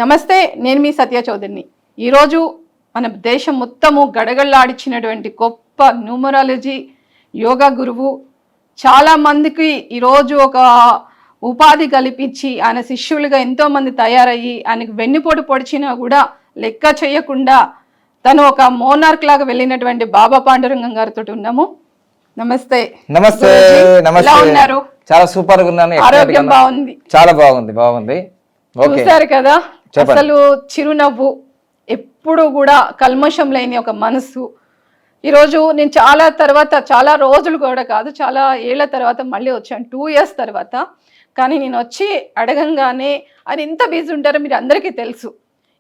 నమస్తే, నేను మీ సత్య చౌదరిని. ఈరోజు మన దేశం మొత్తము గడగడలాడిచ్చినటువంటి గొప్ప న్యూమరాలజీ యోగా గురువు, చాలామందికి ఈరోజు ఒక ఉపాధి కల్పించి ఆయన శిష్యులుగా ఎంతోమంది తయారయ్యి ఆయనకు వెన్నుపోటు పొడిచినా కూడా లెక్క చేయకుండా తను ఒక మోనార్క్ లాగా వెళ్ళినటువంటి బాబా పాండురంగం గారితో ఉన్నాము. నమస్తే. నమస్తే. ఎలా ఉన్నారు? చాలా సూపర్ గా ఉన్నాను. ఆరోగ్యం బాగుంది? చాలా బాగుంది. చూసారు కదా, అసలు చిరునవ్వు, ఎప్పుడు కూడా కల్మషం లేని ఒక మనసు. ఈరోజు నేను చాలా రోజులు కూడా కాదు, చాలా ఏళ్ల తర్వాత మళ్ళీ వచ్చాను, 2 years తర్వాత. కానీ నేను వచ్చి అడగంగానే ఆయన ఎంత బిజీ ఉంటారో మీరు అందరికీ తెలుసు.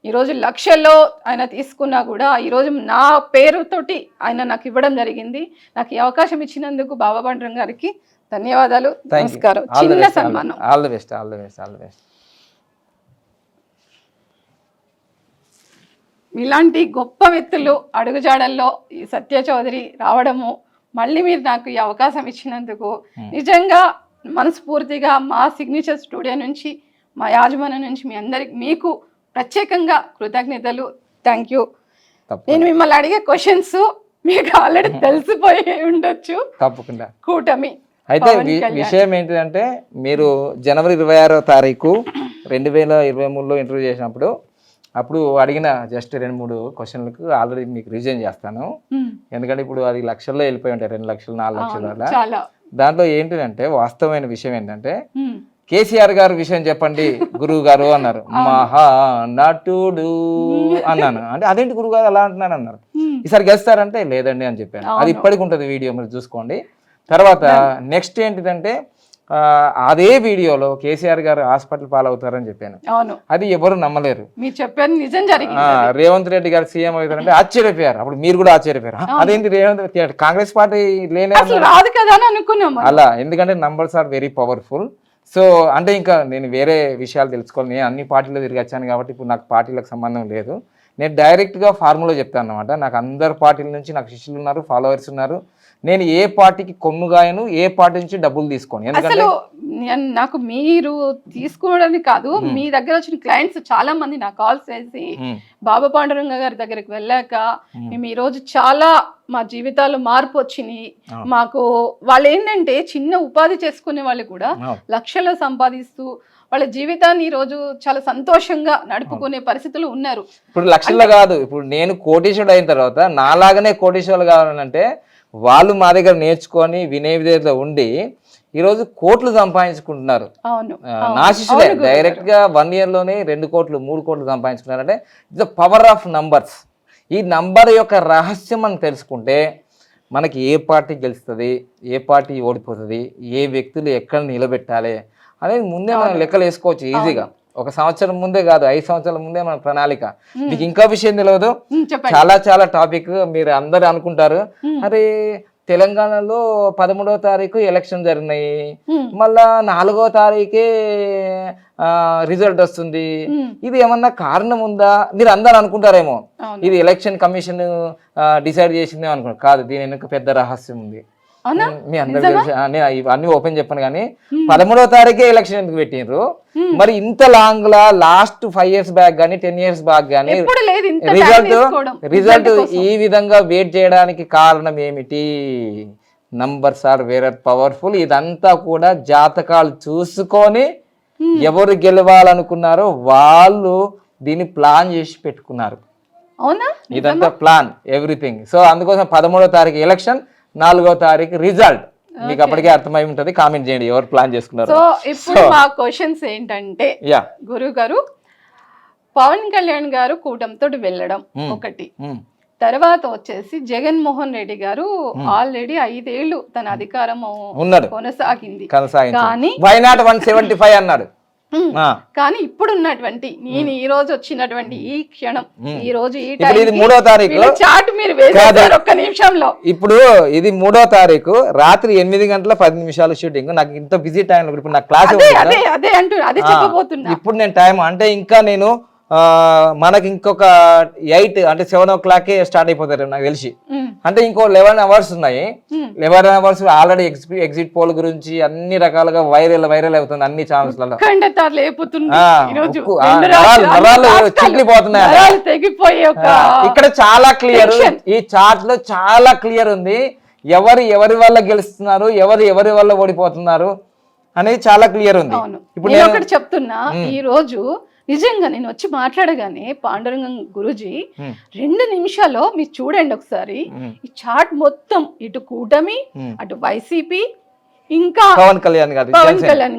ఈరోజు లక్షల్లో ఆయన తీసుకున్నా కూడా ఈరోజు నా పేరుతోటి ఆయన నాకు ఇవ్వడం జరిగింది. నాకు ఈ అవకాశం ఇచ్చినందుకు బాబా పాండురంగం గారికి ధన్యవాదాలు, నమస్కారం. చిన్న సన్మానం. All the best. ఇలాంటి గొప్ప వ్యక్తులు అడుగుజాడల్లో ఈ సత్య చౌదరి రావడము, మళ్ళీ మీరు నాకు ఈ అవకాశం ఇచ్చినందుకు నిజంగా మనస్ఫూర్తిగా మా సిగ్నేచర్ స్టూడియో నుంచి, మా యాజమాన్యం నుంచి మీకు ప్రత్యేకంగా కృతజ్ఞతలు. Thank you. నేను మిమ్మల్ని అడిగే క్వశ్చన్స్ మీకు ఆల్రెడీ తెలిసిపోయి ఉండొచ్చు. తప్పకుండా. కూటమి అయితే విషయం ఏంటిదంటే, మీరు జనవరి 26వ తారీఖు 2023లో ఇంటర్వ్యూ చేసినప్పుడు అప్పుడు అడిగిన జస్ట్ 2-3 క్వశ్చన్లకు ఆల్రెడీ మీకు రివిజన్ చేస్తాను. ఎందుకంటే ఇప్పుడు అది లక్షల్లో వెళ్ళిపోయి ఉంటాయి, 2 లక్షలు 4 లక్షల అలా. దాంట్లో ఏంటిదంటే వాస్తవమైన విషయం ఏంటంటే, కేసీఆర్ గారు విషయం చెప్పండి గురువు గారు అన్నారు. మహా నటుడు అన్నాను. అంటే అదేంటి గురువు గారు అలా అంటున్నాను అన్నారు. ఈసారి గెలుస్తారంటే లేదండి అని చెప్పాను. అది ఇప్పటికి ఉంటుంది వీడియో, మీరు చూసుకోండి. తర్వాత నెక్స్ట్ ఏంటిదంటే, అదే వీడియోలో కేసీఆర్ గారు హాస్పిటల్ పాలవుతారని చెప్పాను. అది ఎవరు నమ్మలేరు. మీరు చెప్పారు, నిజం జరిగింది. రేవంత్ రెడ్డి గారు సీఎం అవుతారంటే ఆశ్చర్యపోయారు. అప్పుడు మీరు కూడా ఆశ్చర్యపోయారు, అదేంటి రేవంత్ రెడ్డి కాంగ్రెస్ పార్టీ రాదు కదా అని అనుకున్నాం అలా. ఎందుకంటే numbers are very powerful. So అంటే ఇంకా నేను వేరే విషయాలు తెలుసుకోవాలి. నేను అన్ని పార్టీలో తిరిగి వచ్చాను కాబట్టి ఇప్పుడు నాకు పార్టీలకు సంబంధం లేదు. నేను డైరెక్ట్గా ఫార్ములా చెప్తాను అనమాట. నాకు అందరు పార్టీల నుంచి నాకు శిష్యులు ఉన్నారు, ఫాలోవర్స్ ఉన్నారు. నేను ఏ పార్టీకి కొమ్ముగాయను, ఏ పార్టీ నుంచి డబ్బులు తీసుకోను. ఎందుకంటే నాకు మీరు తీసుకోవడానికి కాదు, మీ దగ్గర వచ్చిన క్లయింట్స్ చాలా మంది నాకు కాల్ చేసి బాబా పాండురంగ గారి దగ్గరికి వెళ్ళాక మేము ఈ రోజు చాలా మా జీవితాల్లో మార్పు వచ్చినాయి. మాకు వాళ్ళు ఏంటంటే చిన్న ఉపాధి చేసుకునే వాళ్ళు కూడా లక్షల్లో సంపాదిస్తూ వాళ్ళ జీవితాన్ని ఈ రోజు చాలా సంతోషంగా నడుపుకునే పరిస్థితులు ఉన్నారు. ఇప్పుడు లక్షల్లో కాదు, ఇప్పుడు నేను కోటీశ్వరుడు అయిన తర్వాత నాలాగనే కోటీశ్వరులు కావాలంటే వాళ్ళు మా దగ్గర నేర్చుకొని వినయ విధేయతలో ఉండి ఈరోజు కోట్లు సంపాదించుకుంటున్నారు. నా శిష్యులే డైరెక్ట్ గా 1 year లోనే 2 కోట్లు 3 కోట్లు సంపాదించుకున్నారంటే it's the power of numbers. ఈ నంబర్ యొక్క రహస్యం మనం తెలుసుకుంటే మనకి ఏ పార్టీ గెలుస్తుంది, ఏ పార్టీ ఓడిపోతుంది, ఏ వ్యక్తులు ఎక్కడ నిలబెట్టాలి అనేది ముందే మనం లెక్కలు వేసుకోవచ్చు ఈజీగా. 1 సంవత్సరం ముందే కాదు, 5 సంవత్సరాల ముందే మన ప్రణాళిక. మీకు ఇంకా విషయం తెలియదు, చాలా టాపిక్ మీరు అందరు అనుకుంటారు, అరే తెలంగాణలో 13వ తారీఖు ఎలక్షన్ జరిగినాయి, మళ్ళా 4వ తారీఖే రిజల్ట్ వస్తుంది, ఇది ఏమన్నా కారణం ఉందా మీరు అందరు అనుకుంటారేమో. ఇది ఎలక్షన్ కమిషన్ డిసైడ్ చేసిందే అనుకుంటారు. కాదు, దీని వెనుక పెద్ద రహస్యం ఉంది. మీ అందరూ తెలుసు. నేను ఇవన్నీ ఓపెన్ చెప్పాను. కానీ 13వ తారీఖే ఎలక్షన్ ఎందుకు పెట్టిండ్రు మరి? ఇంత లాంగ్ లాస్ట్ 5 years బ్యాక్ కానీ 10 years బ్యాక్ కానీ రిజల్ట్ ఈ విధంగా వెయిట్ చేయడానికి కారణం ఏమిటి? Numbers are very powerful. ఇదంతా కూడా జాతకాలు చూసుకొని ఎవరు గెలవాలనుకున్నారో వాళ్ళు దీన్ని ప్లాన్ చేసి పెట్టుకున్నారు. ఇదంతా ప్లాన్, ఎవ్రీథింగ్. సో అందుకోసం 13వ తారీఖు ఎలక్షన్, 4వ తారీఖు రిజల్ట్. మీకు అప్పటికే అర్థమై ఉంటది. కామెంట్ చేయండి ఎవరు ప్లాన్ చేసుకున్నారు. సో ఇప్పుడు మా క్వశ్చన్స్ ఏంటంటే, గురువు గారు పవన్ కళ్యాణ్ గారు కూటమితో వెళ్ళడం ఒకటి, తర్వాత వచ్చేసి జగన్మోహన్ రెడ్డి గారు ఆల్రెడీ 5 ఏళ్ళు తన అధికారము కొనసాగింది. కానీ వై నాట్ 175 అన్నాడు. కానీ ఇప్పుడు ఉన్నటువంటి నేను ఈ రోజు వచ్చినటువంటి ఈ క్షణం, ఈ రోజు ఈ 3వ తారీఖు చాట్ మీరు వేశారు ఒక్క నిమిషంలో. ఇప్పుడు ఇది 3వ తారీఖు రాత్రి 8:10 షూటింగ్. నాకు ఇంత బిజీ టైంలో ఇప్పుడు నా క్లాస్ అదే చెప్పబోతున్నా. ఇప్పుడు నేను టైం అంటే ఇంకా నేను మనకి ఇంకొక 8 అంటే 7 o'clock స్టార్ట్ అయిపోతారు నాకు తెలిసి. అంటే ఇంకో 11 hours ఉన్నాయి. 11 hours ఆల్రెడీ ఎగ్జిట్ పోల్ గురించి అన్ని రకాలుగా వైరల్ అవుతుంది అన్ని ఛానల్స్లలో. చిట్లిపోతున్నాయి. ఇక్కడ చాలా క్లియర్, ఈ చార్ట్ లో చాలా క్లియర్ ఉంది ఎవరి వల్ల గెలుస్తున్నారు, ఎవరి వల్ల ఓడిపోతున్నారు అనేది చాలా క్లియర్ ఉంది. ఇప్పుడు నేను ఒకటి చెప్తున్నా, ఈ రోజు నిజంగా నేను వచ్చి మాట్లాడగానే పాండురంగం గురూజీ 2 నిమిషాల్లో మీరు చూడండి ఒకసారి ఈ చార్ట్ మొత్తం, ఇటు కూటమి, అటు వైసీపీ, ఇంకా పవన్ కళ్యాణ్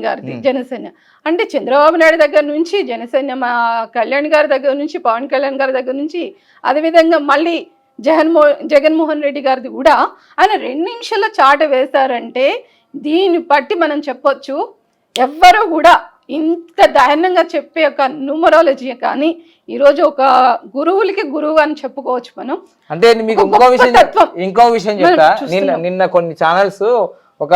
గారిది జనసేన. అంటే చంద్రబాబు నాయుడు దగ్గర నుంచి జనసేన, మా కళ్యాణ్ గారి దగ్గర నుంచి, పవన్ కళ్యాణ్ గారి దగ్గర నుంచి, అదేవిధంగా మళ్ళీ జగన్మోహన్ రెడ్డి గారిది కూడా ఆయన 2 నిమిషాల్లో చాట వేశారంటే దీన్ని బట్టి మనం చెప్పొచ్చు ఎవ్వరూ కూడా ఇంత దారుణంగా చెప్పే ఒక న్యూమరాలజీ కానీ ఈరోజు ఒక గురువులకి గురువు అని చెప్పుకోవచ్చు మనం. అంటే మీకు ఇంకో విషయం చెప్తా. నిన్న కొన్ని ఛానల్స్ ఒక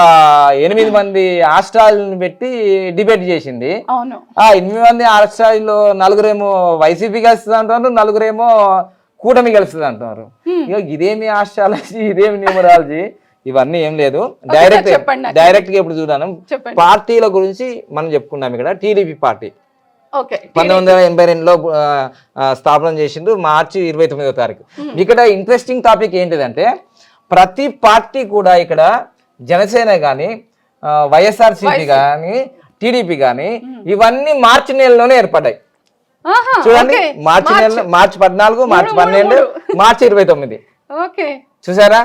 8 మంది ఆస్ట్రాలను పెట్టి డిబేట్ చేసింది. అవును, ఆ 8 మంది ఆస్ట్రాలో 4 వైసీపీ గెలుస్తుంది అంటున్నారు, 4 కూటమి గెలుస్తుంది అంటున్నారు. ఇదేమి ఆస్ట్రాలజీ, ఇదేమి న్యూమరాలజీ, ఇవన్నీ ఏం లేదు. డైరెక్ట్ గా ఇప్పుడు చూడాను. పార్టీల గురించి మనం చెప్పుకున్నాం. ఇక్కడ టీడీపీ పార్టీ 1982లో స్థాపన చేసిండు, మార్చి 29వ తారీఖు. ఇక్కడ ఇంట్రెస్టింగ్ టాపిక్ ఏంటిదంటే ప్రతి పార్టీ కూడా ఇక్కడ జనసేన గాని, వైఎస్ఆర్సీపీ గాని, టీడీపీ గాని ఇవన్నీ మార్చి నెలలోనే ఏర్పడ్డాయి. చూడండి, మార్చి 14, మార్చి 12, మార్చి 29. చూసారా?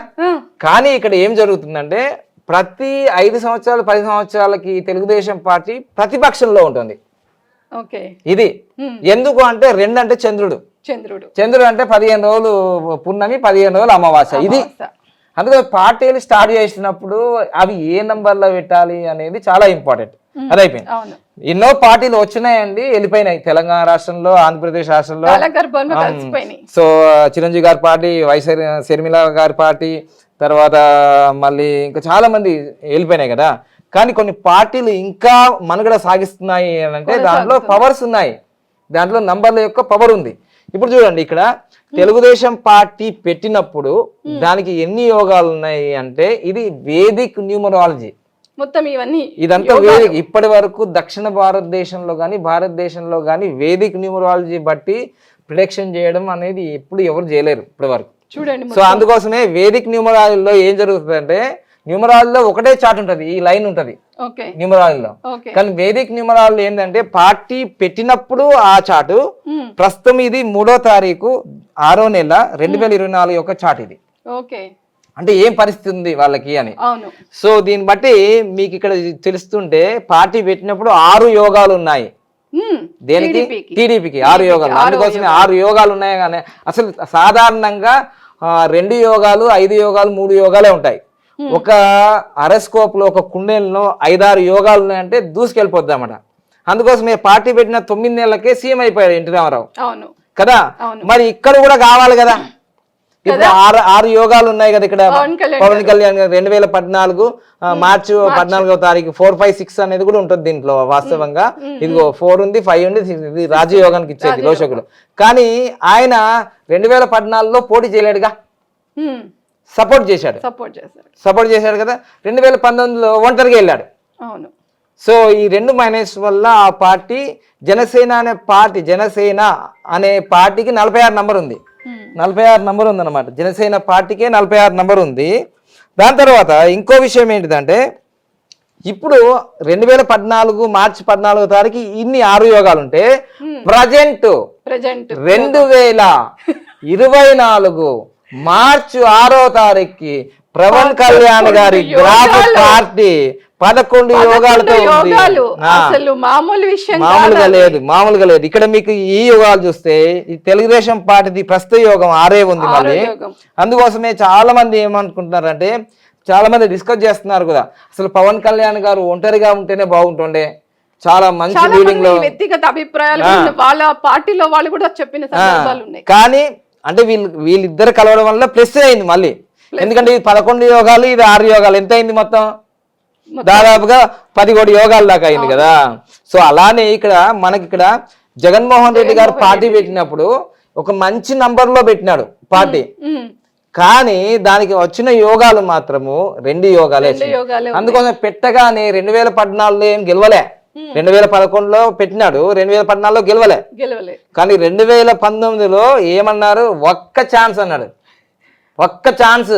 కానీ ఇక్కడ ఏం జరుగుతుందంటే ప్రతి 5 సంవత్సరాలు 10 సంవత్సరాలకి తెలుగుదేశం పార్టీ ప్రతిపక్షంలో ఉంటుంది. ఇది ఎందుకు అంటే 2 అంటే చంద్రుడు అంటే 15 రోజులు పున్నమి, 15 రోజులు అమావాస్య. ఇది అందుకే పార్టీలు స్టార్ట్ చేసినప్పుడు అవి ఏ నంబర్లో పెట్టాలి అనేది చాలా ఇంపార్టెంట్. అది అయిపోయింది. ఎన్నో పార్టీలు వచ్చినాయండి, వెళ్ళిపోయినాయి. తెలంగాణ రాష్ట్రంలో, ఆంధ్రప్రదేశ్ రాష్ట్రంలో. సో చిరంజీవి గారి పార్టీ, శర్మిల గారి పార్టీ, తర్వాత మళ్ళీ ఇంకా చాలా మంది వెళ్ళిపోయినాయి కదా. కానీ కొన్ని పార్టీలు ఇంకా మనుగడ సాగిస్తున్నాయి అంటే దాంట్లో పవర్స్ ఉన్నాయి, దాంట్లో నంబర్ల యొక్క పవర్ ఉంది. ఇప్పుడు చూడండి, ఇక్కడ తెలుగుదేశం పార్టీ పెట్టినప్పుడు దానికి ఎన్ని యోగాలు ఉన్నాయి అంటే ఇది వేదిక్ న్యూమరాలజీ మొత్తం. ఇదంతా వేదిక్. ఇప్పటి వరకు దక్షిణ భారతదేశంలో కానీ భారతదేశంలో కానీ వేదిక్ న్యూమరాలజీ బట్టి ప్రిడిక్షన్ చేయడం అనేది ఎప్పుడు ఎవరు చేయలేరు ఇప్పటి వరకు. చూడండి, సో అందుకోసమే వేదిక్ న్యూమరాలజీలో ఏం జరుగుతుందంటే న్యూమరాలజీలో ఒకటే చార్ట్ ఉంటది, ఈ లైన్ ఉంటది న్యూమరాలజీలో. కానీ వేదిక్ న్యూమరాలజీ ఏంటంటే పార్టీ పెట్టినప్పుడు ఆ చాటు, ప్రస్తుతం ఇది 3వ తారీఖు 6వ నెల 2024 యొక్క చాట్ ఇది. అంటే ఏం పరిస్థితి ఉంది వాళ్ళకి అని. సో దీన్ని బట్టి మీకు ఇక్కడ తెలుస్తుంటే పార్టీ పెట్టినప్పుడు 6 యోగాలు ఉన్నాయి. దేనికి? టీడీపీకి 6 యోగాలు. అందుకోసమే 6 యోగాలు ఉన్నాయి. కానీ అసలు సాధారణంగా 2 యోగాలు, 5 యోగాలు, 3 యోగాలే ఉంటాయి. ఒక అరస్కోప్ లో ఒక కుండేల్లో 5-6 యోగాలు ఉన్నాయంటే దూసుకెళ్ళిపోద్ది అన్నమాట. అందుకోసమే పార్టీ పెట్టిన 9 నెలలకే సీఎం అయిపోయాడు ఎన్టీ రామారావు కదా. మరి ఇక్కడ కూడా కావాలి కదా. ఇప్పుడు 6 యోగాలు ఉన్నాయి కదా ఇక్కడ. పవన్ కళ్యాణ్ 2014 మార్చి 14వ తారీఖు 4, 5, 6 అనేది కూడా ఉంటుంది దీంట్లో. వాస్తవంగా ఇదిగో 4 ఉంది, 5 ఉంది, ఇది రాజయోగానికి ఇచ్చేది లోషకుడు. కానీ ఆయన 2014లో పోటీ చేయలేడుగా, సపోర్ట్ చేశాడు కదా. 2019లో ఒంటరిగా వెళ్ళాడు. సో ఈ 2 మైనస్ వల్ల ఆ పార్టీ జనసేన అనే పార్టీకి 46 నంబర్ ఉంది. 46 నంబర్ ఉంది అనమాట. జనసేన పార్టీకే 46 నంబర్ ఉంది. దాని తర్వాత ఇంకో విషయం ఏంటిదంటే ఇప్పుడు 2014 మార్చి 14వ తారీఖు ఇన్ని 6 యోగాలు ఉంటే ప్రజెంట్ 2024 మార్చి 6వ తారీఖుకి పవన్ కళ్యాణ్ గారి గ్రాఫ్ పార్టీ 11 యోగాలతో మామూలుగా లేదు. ఇక్కడ మీకు ఈ యోగాలు చూస్తే ఈ తెలుగుదేశం పార్టీది ప్రస్తుత యోగం 6 ఉంది మళ్ళీ. అందుకోసమే చాలా మంది ఏమనుకుంటున్నారంటే, చాలా మంది డిస్కస్ చేస్తున్నారు కదా, అసలు పవన్ కళ్యాణ్ గారు ఒంటరిగా ఉంటేనే బాగుంటుండే. చాలా మంచి లీడింగ్ లో వ్యక్తిగత అభిప్రాయాలు వాళ్ళ పార్టీలో వాళ్ళు కూడా చెప్పిన సందర్భాలు ఉన్నాయి. కానీ అంటే వీళ్ళిద్దరు కలవడం వల్ల ప్లస్ అయింది మళ్ళీ. ఎందుకంటే ఇది 11 యోగాలు, ఇది 6 యోగాలు. ఎంత అయింది మొత్తం? దాదాపుగా 10 కోటి యోగాల దాకా అయింది కదా. సో అలానే ఇక్కడ మనకి ఇక్కడ జగన్మోహన్ రెడ్డి గారు పార్టీ పెట్టినప్పుడు ఒక మంచి నంబర్లో పెట్టినాడు పార్టీ, కానీ దానికి వచ్చిన యోగాలు మాత్రము 2 యోగాలే. అందుకోసం పెట్టగానే 2014లో ఏం గెలవలే, 2011లో పెట్టినాడు, 2014లో గెలవలే. కానీ 2019లో ఏమన్నారు, ఒక్క ఛాన్స్ అన్నాడు, ఒక్క ఛాన్స్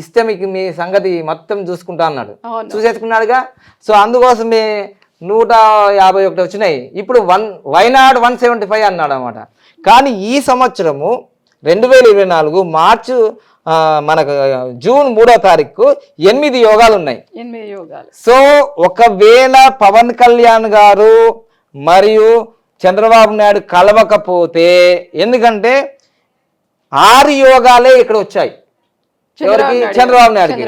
ఇస్తే మీకు మీ సంగతి మొత్తం చూసుకుంటా అన్నాడు. చూసేసుకున్నాడుగా. సో అందుకోసమే 151 వచ్చినాయి. ఇప్పుడు వైనాడ్ 175 అన్నాడు అనమాట. కానీ ఈ సంవత్సరము 2024 మార్చి మనకు జూన్ 3వ తారీఖు 8 యోగాలు ఉన్నాయి. సో ఒకవేళ పవన్ కళ్యాణ్ గారు మరియు చంద్రబాబు నాయుడు కలవకపోతే, ఎందుకంటే 6 యోగాలే ఇక్కడ వచ్చాయి ఎవరికి, చంద్రబాబు నాయుడుకి.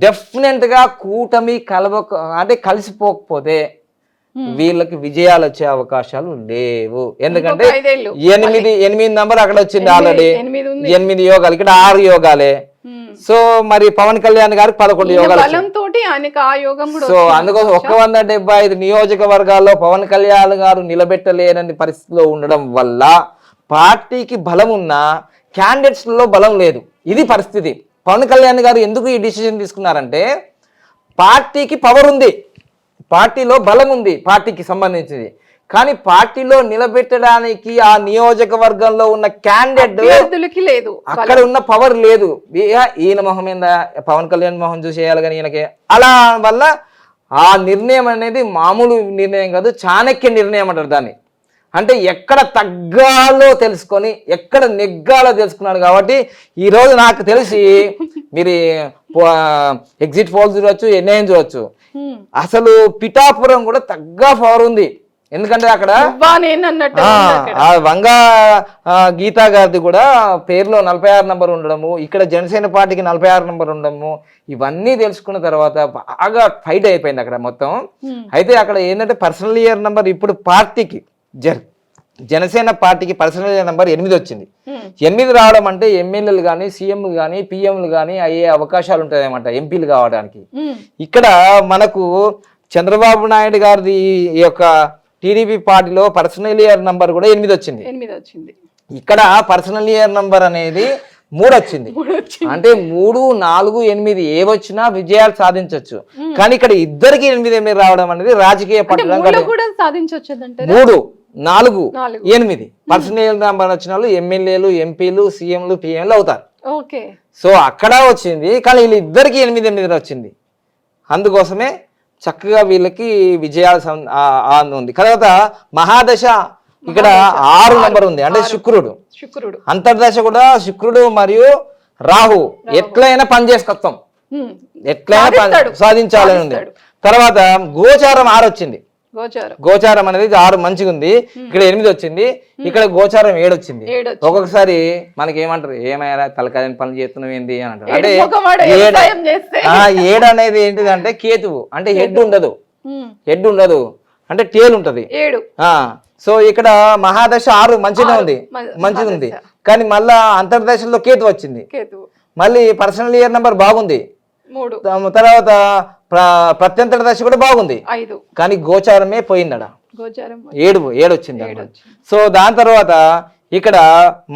డెఫినెట్ గా కూటమి అంటే కలిసిపోకపోతే వీళ్ళకి విజయాలు వచ్చే అవకాశాలు లేవు. ఎందుకంటే 8 నంబర్ అక్కడ వచ్చింది ఆల్రెడీ, 8 యోగాలు, ఇక్కడ 6 యోగాలే. సో మరి పవన్ కళ్యాణ్ గారికి 11 యోగాలు. సో అందుకోసం 175 నియోజకవర్గాల్లో పవన్ కళ్యాణ్ గారు నిలబెట్టలేనని పరిస్థితిలో ఉండడం వల్ల పార్టీకి బలం ఉన్నా క్యాండిడేట్స్ లో బలం లేదు. ఇది పరిస్థితి. పవన్ కళ్యాణ్ గారు ఎందుకు ఈ డిసిజన్ తీసుకున్నారంటే, పార్టీకి పవర్ ఉంది, పార్టీలో బలం ఉంది, పార్టీకి సంబంధించింది. కానీ పార్టీలో నిలబెట్టడానికి ఆ నియోజకవర్గంలో ఉన్న క్యాండిడేట్ లేదు, అక్కడ ఉన్న పవర్ లేదు. ఈయన మొహం మీద పవన్ కళ్యాణ్ మొహం చూసేయాలి కానీ ఈయనకి, అలా వల్ల ఆ నిర్ణయం అనేది మామూలు నిర్ణయం కాదు, చాణక్య నిర్ణయం అంటారు దాన్ని. అంటే ఎక్కడ తగ్గాలో తెలుసుకొని ఎక్కడ నెగ్గాలో తెలుసుకున్నాడు. కాబట్టి ఈరోజు నాకు తెలిసి మీరు ఎగ్జిట్ పోల్స్ చూడవచ్చు, ఎన్ఐఎం చూడవచ్చు, అసలు పిఠాపురం కూడా తగ్గ పవర్ ఉంది. ఎందుకంటే అక్కడ వంగా గీతా గారిది కూడా పేరులో 46 నంబర్ ఉండడము, ఇక్కడ జనసేన పార్టీకి 46 నంబర్ ఉండడము, ఇవన్నీ తెలుసుకున్న తర్వాత బాగా ఫైట్ అయిపోయింది అక్కడ మొత్తం. అయితే అక్కడ ఏంటంటే పర్సనల్ ఇయర్ నంబర్ ఇప్పుడు పార్టీకి జనసేన పార్టీకి పర్సనల్ ఇయర్ నంబర్ 8 వచ్చింది. 8 రావడం అంటే ఎమ్మెల్యేలు కానీ, సీఎంలు కానీ, పిఎంలు కానీ అయ్యే అవకాశాలు ఉంటాయి అన్నమాట, ఎంపీలు కావడానికి. ఇక్కడ మనకు చంద్రబాబు నాయుడు గారిది ఈ యొక్క టీడీపీ పార్టీలో పర్సనల్ ఇయర్ నంబర్ కూడా 8 వచ్చింది. ఇక్కడ పర్సనల్ ఇయర్ నంబర్ అనేది 3 వచ్చింది. అంటే 3, 4, 8 ఏ వచ్చినా విజయాలు సాధించవచ్చు. కానీ ఇక్కడ ఇద్దరికి 8 రావడం అనేది రాజకీయ పట్టణం. 3, 4, 8 పర్సనల్ నంబర్ వచ్చిన వాళ్ళు ఎమ్మెల్యేలు, ఎంపీలు, సీఎంలు, పిఎంలు అవుతారు. సో అక్కడ వచ్చింది, కానీ వీళ్ళు ఇద్దరికి 8 వచ్చింది. అందుకోసమే చక్కగా వీళ్ళకి విజయాలు ఉంది. తర్వాత మహాదశ ఇక్కడ 6 నంబర్ ఉంది, అంటే శుక్రుడు అంతర్దశ కూడా శుక్రుడు మరియు రాహు ఎట్లయినా పని చేసుకొస్తాం, ఎట్లయినా సాధించాలని ఉంది. తర్వాత గోచారం 6 వచ్చింది. గోచారం అనేది 6 మంచిగా ఉంది. ఇక్కడ 8 వచ్చింది, ఇక్కడ గోచారం 7 వచ్చింది. ఒక్కొక్కసారి మనకి ఏమంటారు, ఏమైనా తలకాయని పనులు చేస్తున్నావు ఏంది అని అంటారు. అంటే 7 అనేది ఏంటిదంటే కేతువు, అంటే హెడ్ ఉండదు, అంటే టేల్ ఉంటది. సో ఇక్కడ మహాదశ 6 మంచిగా ఉంది. కానీ మళ్ళా అంతర్దశలో కేతు వచ్చింది. మళ్ళీ పర్సనల్ ఇయర్ నంబర్ బాగుంది. తర్వాత ప్రత్యంతర దశ కూడా బాగుంది, కానీ గోచారమే పోయిందడ, 7 వచ్చింది. సో దాని తర్వాత ఇక్కడ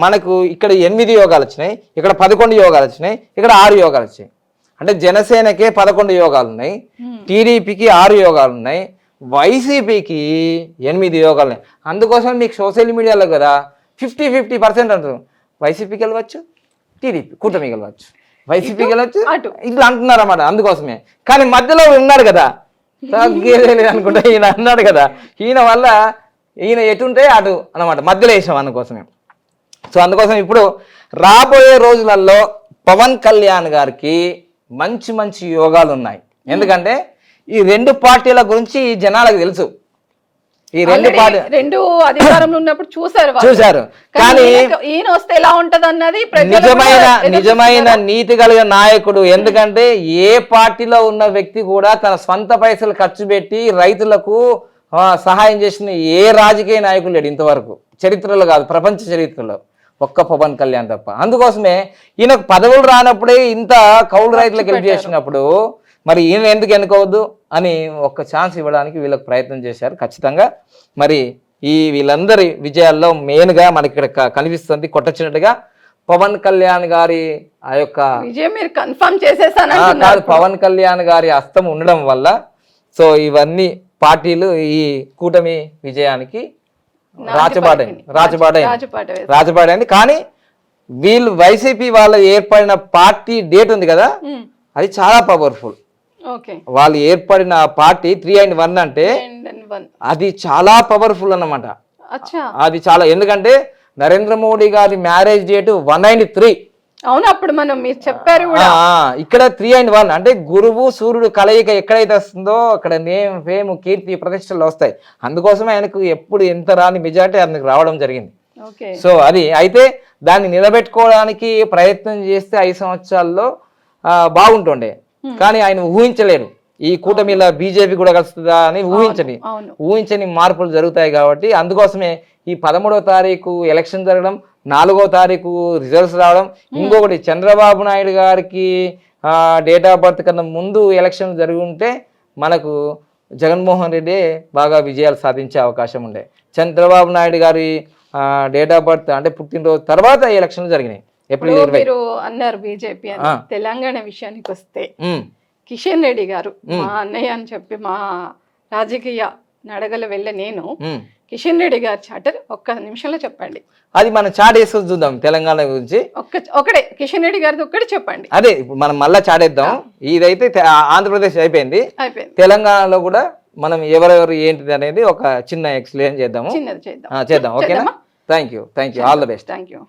మనకు ఇక్కడ 8 యోగాలు వచ్చినాయి, ఇక్కడ 11 యోగాలు వచ్చినాయి, ఇక్కడ 6 యోగాలు వచ్చాయి. అంటే జనసేనకే 11 యోగాలు ఉన్నాయి, టీడీపీకి 6 యోగాలు ఉన్నాయి, వైసీపీకి 8 యోగాలు ఉన్నాయి. అందుకోసం మీకు సోషల్ మీడియాలో కదా 50-50% అంటారు. వైసీపీకి వెళ్ళవచ్చు, టీడీపీ కూటమి గెలవచ్చు, వైసీపీ గెలవచ్చు, ఇట్లా అంటున్నారు అన్నమాట. అందుకోసమే. కానీ మధ్యలో ఉన్నాడు కదా, తగ్గేది అనుకుంటా, ఈయన అన్నాడు కదా, ఈయన ఎటుంటే అటు అన్నమాట, మధ్యలో వేసాం అందుకోసమే. సో అందుకోసం ఇప్పుడు రాబోయే రోజులలో పవన్ కళ్యాణ్ గారికి మంచి యోగాలు ఉన్నాయి. ఎందుకంటే ఈ 2 పార్టీల గురించి జనాలకు తెలుసు. ఈ 2 పార్టీలు అధికారంలో ఉన్నప్పుడు చూసారు. కానీ ఈయన వస్తే ఎలా ఉంటది అన్నది నిజమైన నీతి కలిగిన నాయకుడు. ఎందుకంటే ఏ పార్టీలో ఉన్న వ్యక్తి కూడా తన స్వంత పైసలు ఖర్చు పెట్టి రైతులకు సహాయం చేసిన ఏ రాజకీయ నాయకులు లేడు ఇంతవరకు, చరిత్రలో కాదు ప్రపంచ చరిత్రలో, ఒక్క పవన్ కళ్యాణ్ తప్ప. అందుకోసమే ఈయనకు పదవులు రానప్పుడే ఇంత కౌలు రైతులకు హెల్ప్ చేసినప్పుడు మరి ఈయన ఎందుకు ఎన్నుకోవద్దు అని ఒక్క ఛాన్స్ ఇవ్వడానికి వీళ్ళకి ప్రయత్నం చేశారు. ఖచ్చితంగా మరి ఈ వీళ్ళందరి విజయాల్లో మెయిన్ గా మనకి ఇక్కడ కనిపిస్తుంది కొట్టొచ్చినట్టుగా పవన్ కళ్యాణ్ గారి ఆ యొక్క విజయం మీరు కన్ఫర్మ్ చేసేసాను కాదు, పవన్ కళ్యాణ్ గారి హస్తం ఉండడం వల్ల సో ఇవన్నీ పార్టీలు ఈ కూటమి విజయానికి రాజబాడైంది. కానీ వీళ్ళు వైసీపీ వాళ్ళ ఏర్పడిన పార్టీ డేట్ ఉంది కదా, అది చాలా పవర్ఫుల్. వాళ్ళు ఏర్పడిన పార్టీ 3&1 అంటే అది చాలా పవర్ఫుల్ అన్నమాట. అది చాలా, ఎందుకంటే నరేంద్ర మోడీ గారి మ్యారేజ్ డేట్ 193. అవును, అప్పుడు మనం మీరు చెప్పారు ఇక్కడ 3&1 అంటే గురువు సూర్యుడు కలయిక ఎక్కడైతే వస్తుందో అక్కడ నేమ్ ఫేమ్ కీర్తి ప్రతిష్టలు వస్తాయి. అందుకోసమే ఆయనకు ఎప్పుడు ఎంత రాని మెజార్టీ ఆయనకు రావడం జరిగింది. సో అది అయితే దాన్ని నిలబెట్టుకోవడానికి ప్రయత్నం చేస్తే 5 సంవత్సరాల్లో బాగుంటుండే, కానీ ఆయన ఊహించలేరు ఈ కూటమిలో బీజేపీ కూడా కలుస్తుందా అని ఊహించని మార్పులు జరుగుతాయి. కాబట్టి అందుకోసమే ఈ 13వ తారీఖు ఎలక్షన్ జరగడం, 4వ తారీఖు రిజల్ట్స్ రావడం, ఇంకొకటి చంద్రబాబు నాయుడు గారికి డేట్ ఆఫ్ బర్త్ కన్నా ముందు ఎలక్షన్ జరిగి ఉంటే మనకు జగన్మోహన్ రెడ్డి బాగా విజయాలు సాధించే అవకాశం ఉండే. చంద్రబాబు నాయుడు గారి డేట్ ఆఫ్ బర్త్ అంటే పుట్టినరోజు తర్వాత ఎలక్షన్లు జరిగినాయి. ఏప్రిల్ 20 అన్నారు బీజేపీ అని. తెలంగాణ విషయానికి వస్తే కిషన్ రెడ్డి గారు మా అన్నయ్య అని చెప్పి మా రాజకీయ నడగల వెళ్ళ నేను కిషన్ రెడ్డి గారి చాటర్ 1 నిమిషంలో చెప్పండి. అది మనం చాట్ వేసుకొని చూద్దాం తెలంగాణ గురించి. ఒకటే కిషన్ రెడ్డి గారిది ఒక్కటి చెప్పండి. అదే ఇప్పుడు మనం మళ్ళా చాటేద్దాం. ఇదైతే ఆంధ్రప్రదేశ్ అయిపోయింది. తెలంగాణలో కూడా మనం ఎవరెవరు ఏంటిది అనేది ఒక చిన్న ఎక్స్ప్లెయిన్ చేద్దాం. ఓకేనా? Thank you. All the best. Thank you.